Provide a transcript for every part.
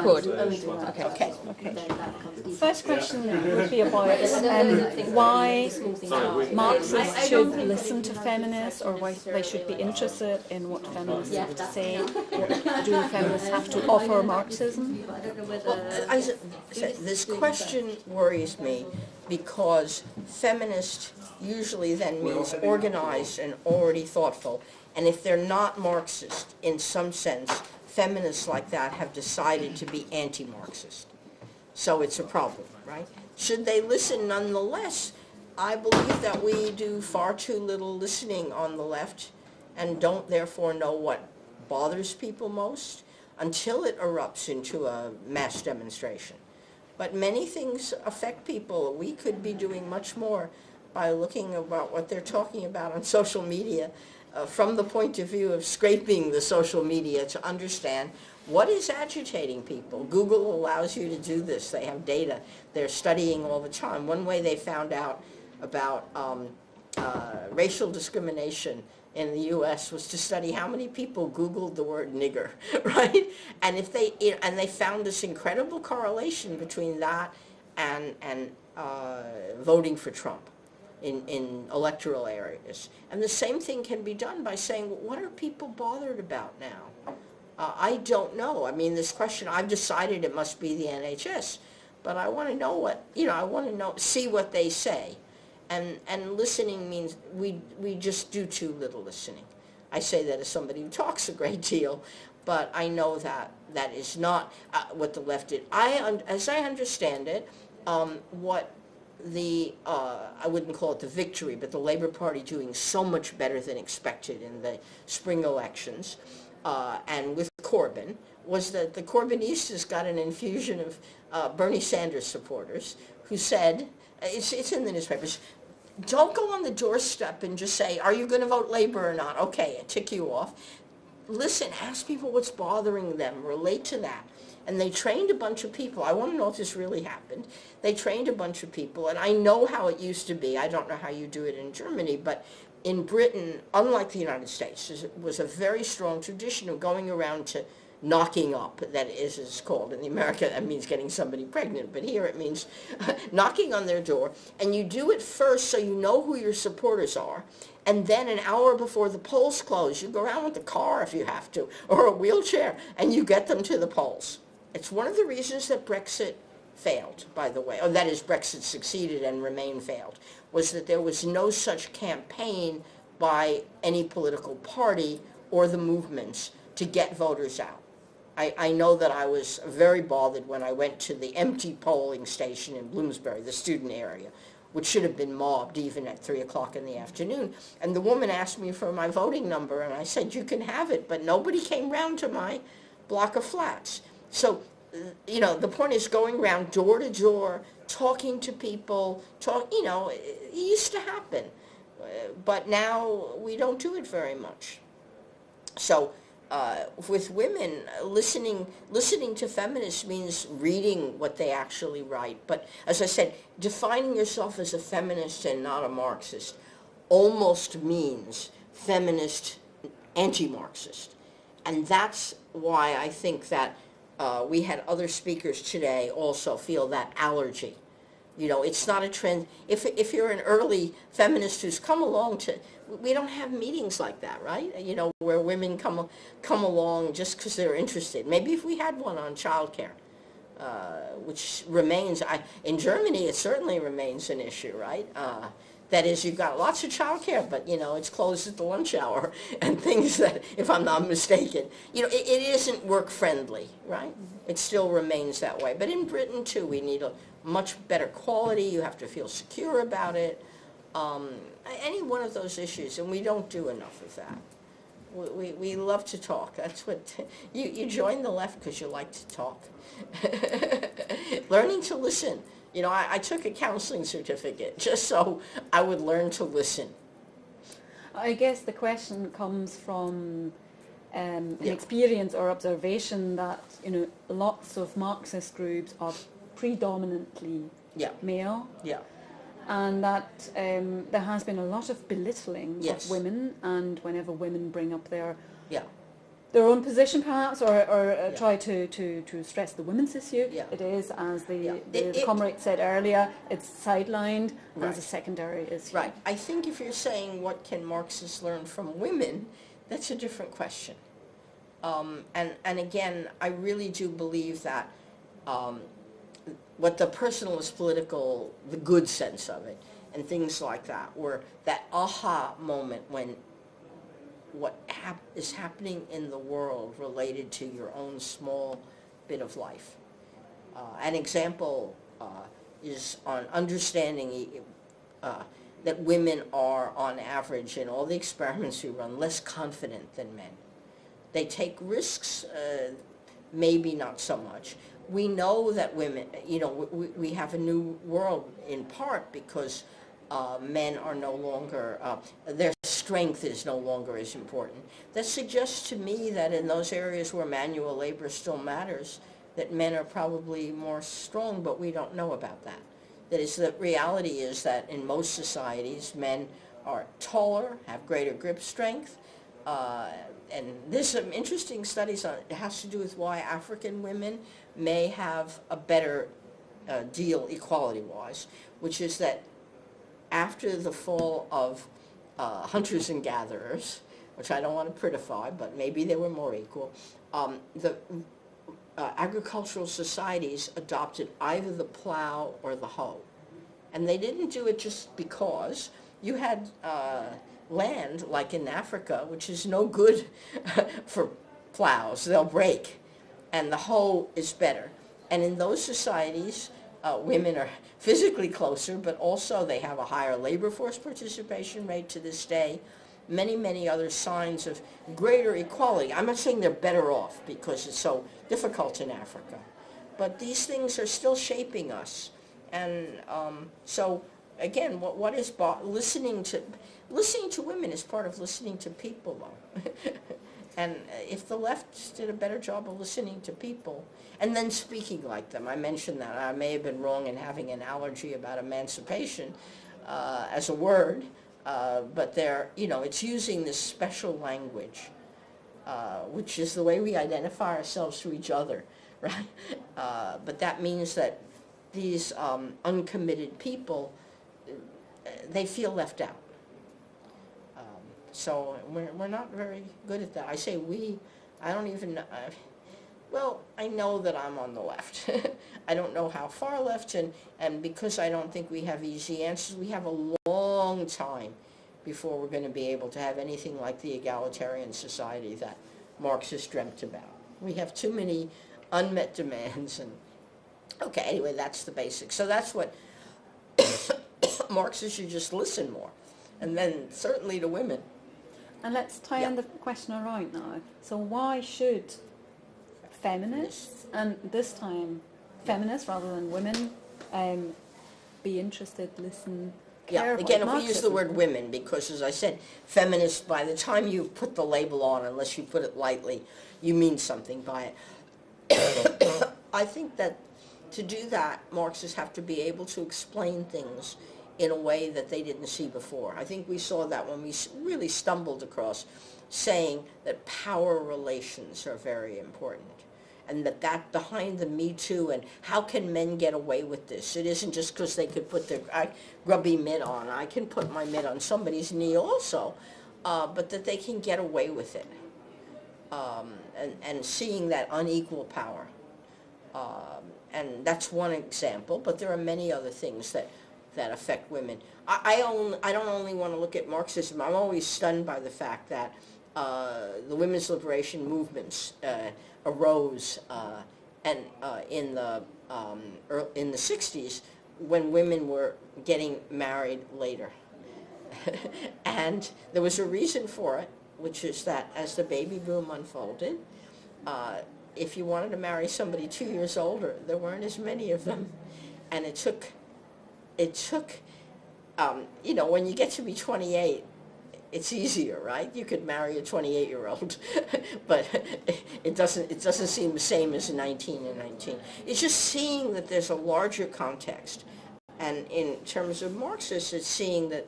could. Okay. First question would be about why Marxists should listen to feminists, or why they should be interested in what feminists have to say. What do feminists have to offer Marxism? This question worries me because feminist usually then means organized and already thoughtful. And if they're not Marxist in some sense, feminists like that have decided to be anti-Marxist. So it's a problem, right? Should they listen nonetheless? I believe that we do far too little listening on the left and don't therefore know what bothers people most until it erupts into a mass demonstration. But many things affect people. We could be doing much more by looking about what they're talking about on social media from the point of view of scraping the social media to understand what is agitating people. Google allows you to do this. They have data. They're studying all the time. One way they found out about racial discrimination in the U.S. was to study how many people Googled the word nigger, right? And they found this incredible correlation between that and voting for Trump in electoral areas. And the same thing can be done by saying, well, what are people bothered about now? I don't know. I mean, this question, I've decided it must be the NHS, but I want to know what, I want to see what they say. And listening means we just do too little listening. I say that as somebody who talks a great deal, but I know that that is not what the left did. As I understand it, what I wouldn't call it the victory, but the Labour Party doing so much better than expected in the spring elections, and with Corbyn, was that the Corbynistas got an infusion of Bernie Sanders supporters who said, it's in the newspapers, don't go on the doorstep and just say, are you going to vote Labour or not? Okay, I tick you off. Listen, ask people what's bothering them, relate to that. And they trained a bunch of people. I want to know if this really happened. They trained a bunch of people, and I know how it used to be. I don't know how you do it in Germany, but in Britain, unlike the United States, it was a very strong tradition of going around to knocking up, that is, it's called. In America, that means getting somebody pregnant, but here it means knocking on their door. And you do it first so you know who your supporters are, and then an hour before the polls close, you go around with a car if you have to, or a wheelchair, and you get them to the polls. It's one of the reasons that Brexit failed, by the way, or that is, Brexit succeeded and Remain failed, was that there was no such campaign by any political party or the movements to get voters out. I know that I was very bothered when I went to the empty polling station in Bloomsbury, the student area, which should have been mobbed even at 3 o'clock in the afternoon. And the woman asked me for my voting number, and I said, you can have it, but nobody came round to my block of flats. So, the point is going around door to door, talking to people, it used to happen. But now we don't do it very much. So, with women, listening to feminists means reading what they actually write. But as I said, defining yourself as a feminist and not a Marxist almost means feminist, anti-Marxist. And that's why I think that we had other speakers today also feel that allergy. It's not a trend. If you're an early feminist who's come along we don't have meetings like that, right? Where women come along just because they're interested. Maybe if we had one on childcare, which remains, in Germany, it certainly remains an issue, right? That is, you've got lots of childcare, but, it's closed at the lunch hour and things that, if I'm not mistaken, it isn't work-friendly, right? It still remains that way. But in Britain, too, we need a much better quality. You have to feel secure about it. Any one of those issues, and we don't do enough of that. We love to talk. That's what, you join the left because you like to talk. Learning to listen. I took a counseling certificate just so I would learn to listen. I guess the question comes from an experience or observation that, lots of Marxist groups are predominantly male. Yeah. And that there has been a lot of belittling of women, and whenever women bring up their their own position perhaps, or try to stress the women's issue. Yeah. It is, as the It- comrade said earlier, it's sidelined Right. as a secondary issue. Right. I think if you're saying what can Marxists learn from women, that's a different question. And again, I really do believe that what the personalist political, the good sense of it, and things like that, or that aha moment when what is happening in the world related to your own small bit of life. An example is on understanding that women are, on average, in all the experiments we run, less confident than men. They take risks, maybe not so much. We know that women, we have a new world in part because men are no longer, their strength is no longer as important. That suggests to me that in those areas where manual labor still matters, that men are probably more strong, but we don't know about that. That is, the reality is that in most societies, men are taller, have greater grip strength, and there's some interesting studies on it has to do with why African women may have a better deal equality-wise, which is that after the fall of hunters and gatherers, which I don't want to prettify, but maybe they were more equal, the agricultural societies adopted either the plow or the hoe. And they didn't do it just because you had land, like in Africa, which is no good for plows. They'll break. And the hoe is better. And in those societies, women are physically closer, but also they have a higher labor force participation rate to this day. Many, many other signs of greater equality. I'm not saying they're better off because it's so difficult in Africa, but these things are still shaping us. And so, again, what is listening to women is part of listening to people, though. And if the left did a better job of listening to people and then speaking like them, I mentioned that I may have been wrong in having an allergy about emancipation as a word. But it's using this special language, which is the way we identify ourselves to each other, right? But that means that these uncommitted people, they feel left out. So we're not very good at that. I say we, I don't even know. Well, I know that I'm on the left. I don't know how far left, and because I don't think we have easy answers, we have a long time before we're going to be able to have anything like the egalitarian society that Marxists dreamt about. We have too many unmet demands, and okay, anyway, that's the basics. So that's what Marxists should just listen more, and then certainly to women. And let's tie on the question around now. So why should feminists, and this time feminists rather than women, be interested, listen, care about Again, if we Marxism? use the word women, because as I said, feminists, by the time you put the label on, unless you put it lightly, you mean something by it. I think that to do that, Marxists have to be able to explain things in a way that they didn't see before. I think we saw that when we really stumbled across saying that power relations are very important, and that behind the Me Too and how can men get away with this? It isn't just because they could put their grubby mitt on. I can put my mitt on somebody's knee also, but that they can get away with it. And seeing that unequal power. And that's one example, but there are many other things that affect women. I don't only want to look at Marxism. I'm always stunned by the fact that the women's liberation movements arose in the 60s when women were getting married later. And there was a reason for it, which is that as the baby boom unfolded, if you wanted to marry somebody 2 years older, there weren't as many of them. And it took when you get to be 28, it's easier, right? You could marry a 28-year-old, but it doesn't seem the same as a 19 and 19. It's just seeing that there's a larger context. And in terms of Marxists, it's seeing that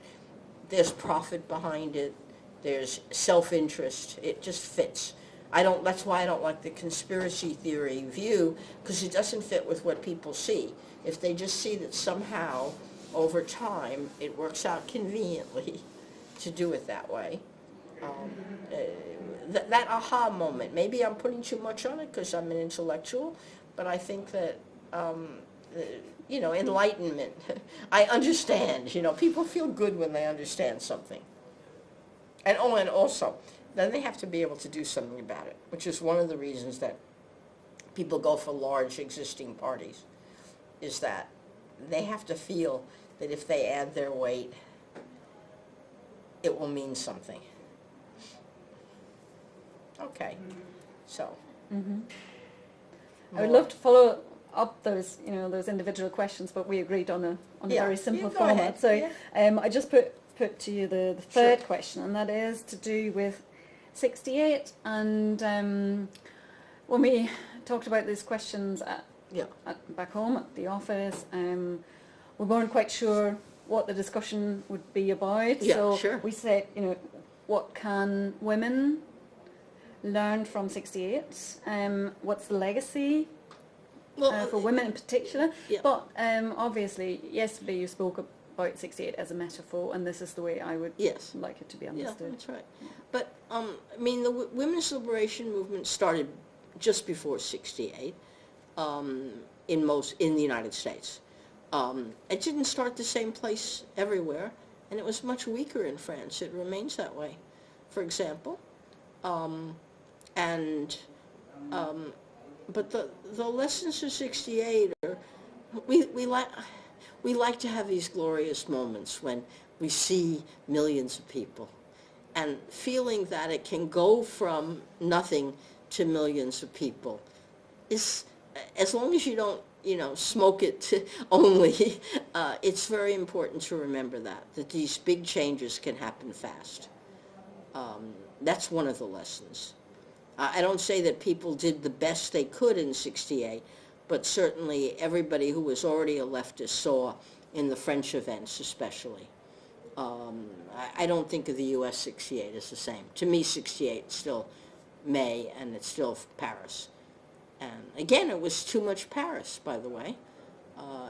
there's profit behind it, there's self-interest, it just fits. That's why I don't like the conspiracy theory view, because it doesn't fit with what people see. If they just see that somehow, over time, it works out conveniently to do it that way. That aha moment, maybe I'm putting too much on it because I'm an intellectual, but I think that, enlightenment, I understand, people feel good when they understand something. And also, then they have to be able to do something about it, which is one of the reasons that people go for large existing parties, is that they have to feel that if they add their weight, it will mean something. Okay, so. I would love to follow up those individual questions, but we agreed on a very simple format. So I just put to you the third question, and that is to do with 68. And when we talked about these questions back home at the office, we weren't quite sure what the discussion would be about. We said, what can women learn from 68? What's the legacy for women in particular? But obviously, yesterday you spoke about 68 as a metaphor, and this is the way I would like it to be understood. Yeah, that's right. But, the women's liberation movement started just before 68 in the United States. It didn't start the same place everywhere, and it was much weaker in France. It remains that way, for example. But the lessons of 68 are, we like to have these glorious moments when we see millions of people, and feeling that it can go from nothing to millions of people is, as long as you don't smoke it only, it's very important to remember that these big changes can happen fast. That's one of the lessons. I don't say that people did the best they could in 68, but certainly everybody who was already a leftist saw in the French events especially. I don't think of the U.S. 68 as the same. To me, 68 is still May, and it's still Paris. And again, it was too much Paris, by the way,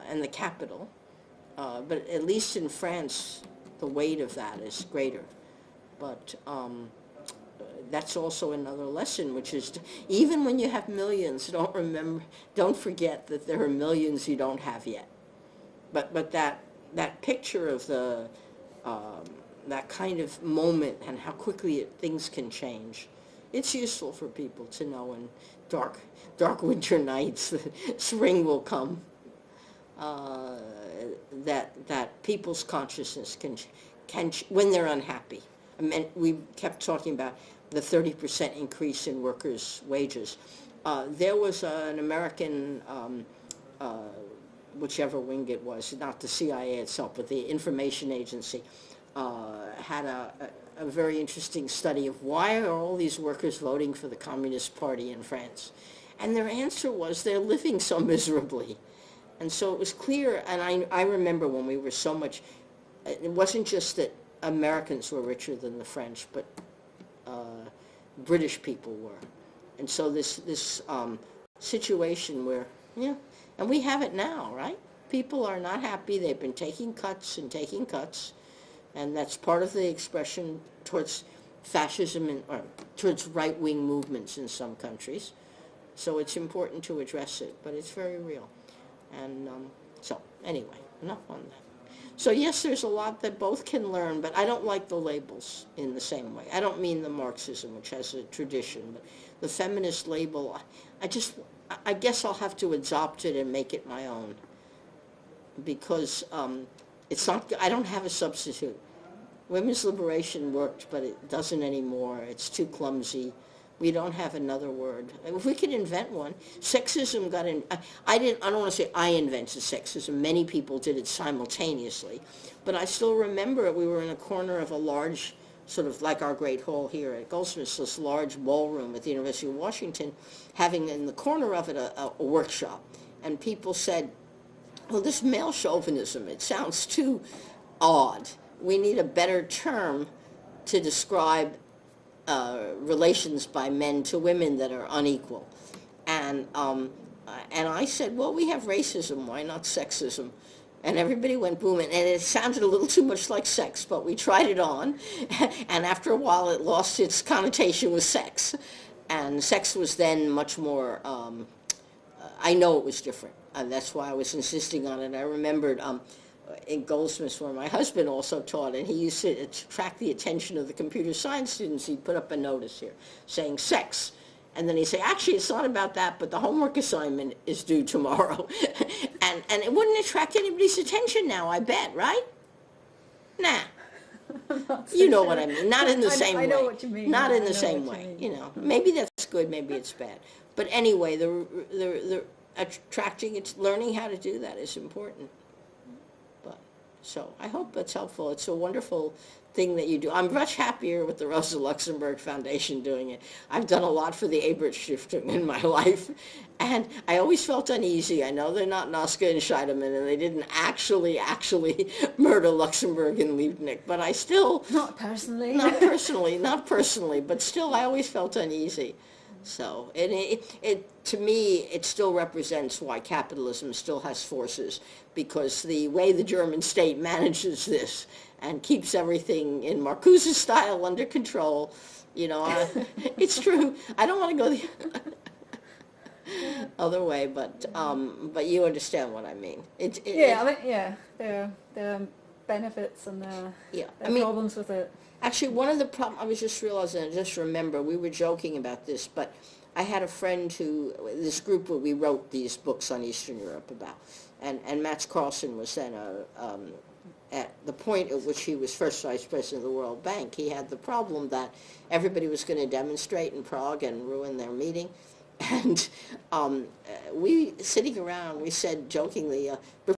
and the capital. But at least in France, the weight of that is greater. But that's also another lesson, which is even when you have millions, don't forget that there are millions you don't have yet. But that picture of that kind of moment and how quickly things can change, it's useful for people to know in dark winter nights that spring will come. That people's consciousness can when they're unhappy. We kept talking about the 30% increase in workers' wages. There was an American, whichever wing it was, not the CIA itself, but the information agency, had a very interesting study of why are all these workers voting for the Communist Party in France. And their answer was they're living so miserably. And so it was clear, and I remember when we were so much, it wasn't just that Americans were richer than the French, but British people were. And so this situation where, and we have it now, right? People are not happy. They've been taking cuts, and that's part of the expression towards fascism or towards right-wing movements in some countries. So it's important to address it, but it's very real. And so anyway, enough on that. So yes, there's a lot that both can learn, but I don't like the labels in the same way. I don't mean the Marxism, which has a tradition, but the feminist label, I guess I'll have to adopt it and make it my own, because it's not, I don't have a substitute. Women's liberation worked, but it doesn't anymore. It's too clumsy. We don't have another word. If we could invent one, sexism got in. I don't want to say I invented sexism. Many people did it simultaneously, but I still remember it. We were in a corner of a large, sort of like our great hall here at Goldsmiths, this large ballroom at the University of Washington, having in the corner of it a workshop, and people said, "Well, this male chauvinism, it sounds too odd. We need a better term to describe relations by men to women that are unequal. And I said, well, we have racism, why not sexism? And everybody went boom, and it sounded a little too much like sex, but we tried it on, and after a while it lost its connotation with sex. And sex was then much more, I know it was different, and that's why I was insisting on it. I remembered in Goldsmiths, where my husband also taught, and he used to attract the attention of the computer science students. He'd put up a notice here saying sex. And then he'd say, actually, it's not about that, but the homework assignment is due tomorrow. and it wouldn't attract anybody's attention now, I bet, right? Nah. You know what I mean. Not in the same way. I know what you mean. Not in the same way. You know, maybe that's good, maybe it's bad. But anyway, the attracting, it's learning how to do that is important. But so I hope that's helpful. It's a wonderful thing that you do. I'm much happier with the Rosa Luxemburg Foundation doing it. I've done a lot for the Ebert Stiftung in my life, and I always felt uneasy. I know they're not Noska and Scheidemann, and they didn't actually murder Luxemburg and Liebknecht, but I still... Not personally. Not personally, but still I always felt uneasy. So, it to me, it still represents why capitalism still has forces, because the way the German state manages this and keeps everything in Marcuse's style under control, you know, it's true. I don't want to go the other way, but you understand what I mean. There are benefits and there are I mean, problems with it. Actually, one of the problems, I was just realizing, I just remember, we were joking about this, but I had a friend this group where we wrote these books on Eastern Europe about, and Mats Carlson was then at the point at which he was first vice president of the World Bank. He had the problem that everybody was going to demonstrate in Prague and ruin their meeting. And we, sitting around, we said jokingly,